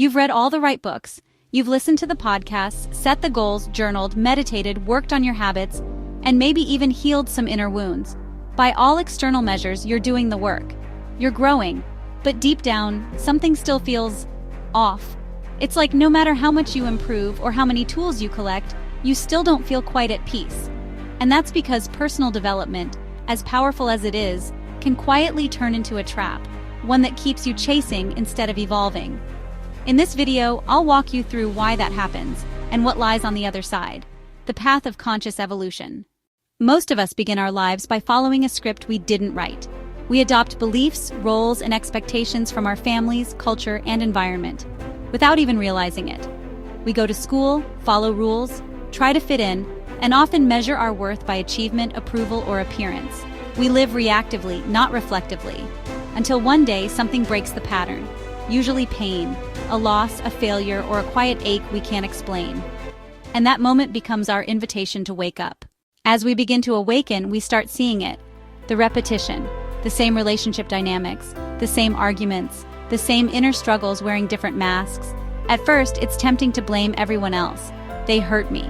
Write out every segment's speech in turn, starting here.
You've read all the right books, you've listened to the podcasts, set the goals, journaled, meditated, worked on your habits, and maybe even healed some inner wounds. By all external measures, you're doing the work. You're growing, but deep down, something still feels off. It's like no matter how much you improve or how many tools you collect, you still don't feel quite at peace. And that's because personal development, as powerful as it is, can quietly turn into a trap, one that keeps you chasing instead of evolving. In this video, I'll walk you through why that happens and what lies on the other side, the path of conscious evolution. Most of us begin our lives by following a script we didn't write. We adopt beliefs, roles, and expectations from our families, culture, and environment, without even realizing it. We go to school, follow rules, try to fit in, and often measure our worth by achievement, approval, or appearance. We live reactively, not reflectively, until one day something breaks the pattern, usually pain, a loss, a failure, or a quiet ache we can't explain. And that moment becomes our invitation to wake up. As we begin to awaken, we start seeing it. The repetition, the same relationship dynamics, the same arguments, the same inner struggles wearing different masks. At first, it's tempting to blame everyone else. They hurt me.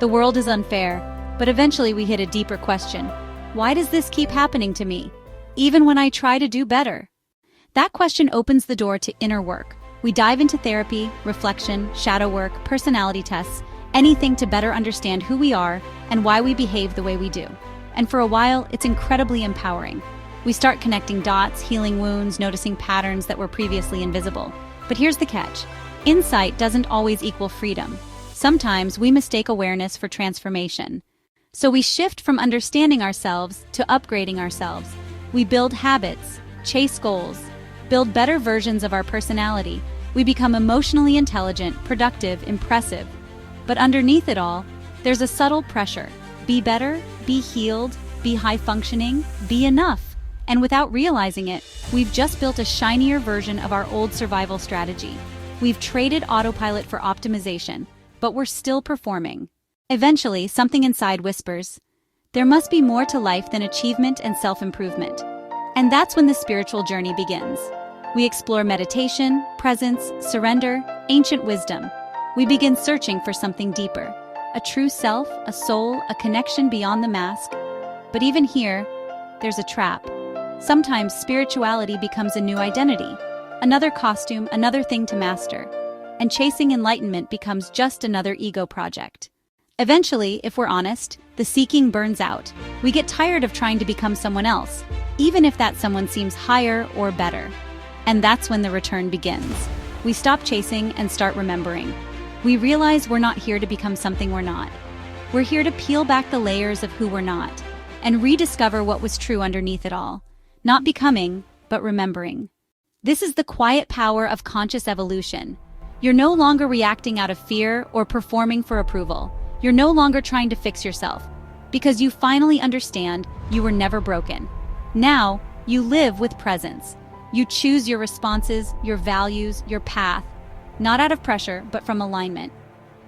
The world is unfair. But eventually we hit a deeper question. Why does this keep happening to me, even when I try to do better? That question opens the door to inner work. We dive into therapy, reflection, shadow work, personality tests, anything to better understand who we are and why we behave the way we do. And for a while, it's incredibly empowering. We start connecting dots, healing wounds, noticing patterns that were previously invisible. But here's the catch. Insight doesn't always equal freedom. Sometimes we mistake awareness for transformation. So we shift from understanding ourselves to upgrading ourselves. We build habits, chase goals, build better versions of our personality. We become emotionally intelligent, productive, impressive. But underneath it all, there's a subtle pressure. Be better, be healed, be high-functioning, be enough. And without realizing it, we've just built a shinier version of our old survival strategy. We've traded autopilot for optimization, but we're still performing. Eventually, something inside whispers, there must be more to life than achievement and self-improvement. And that's when the spiritual journey begins. We explore meditation, presence, surrender, ancient wisdom. We begin searching for something deeper, a true self, a soul, a connection beyond the mask. But even here, there's a trap. Sometimes spirituality becomes a new identity, another costume, another thing to master, and chasing enlightenment becomes just another ego project. Eventually, if we're honest, the seeking burns out. We get tired of trying to become someone else, even if that someone seems higher or better. And that's when the return begins. We stop chasing and start remembering. We realize we're not here to become something we're not. We're here to peel back the layers of who we're not and rediscover what was true underneath it all. Not becoming, but remembering. This is the quiet power of conscious evolution. You're no longer reacting out of fear or performing for approval. You're no longer trying to fix yourself, because you finally understand you were never broken. Now, you live with presence. You choose your responses, your values, your path, not out of pressure, but from alignment.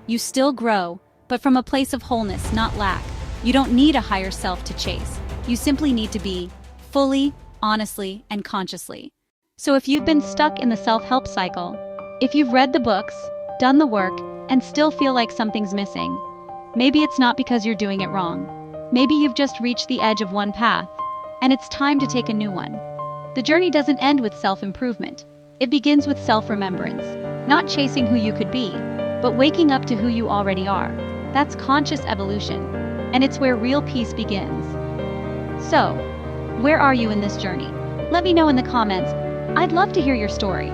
You still grow, but from a place of wholeness, not lack. You don't need a higher self to chase. You simply need to be fully, honestly, and consciously. So if you've been stuck in the self-help cycle, if you've read the books, done the work, and still feel like something's missing, maybe it's not because you're doing it wrong. Maybe you've just reached the edge of one path, and it's time to take a new one. The journey doesn't end with self-improvement. It begins with self-remembrance, not chasing who you could be, but waking up to who you already are. That's conscious evolution, and it's where real peace begins. So, where are you in this journey? Let me know in the comments. I'd love to hear your story.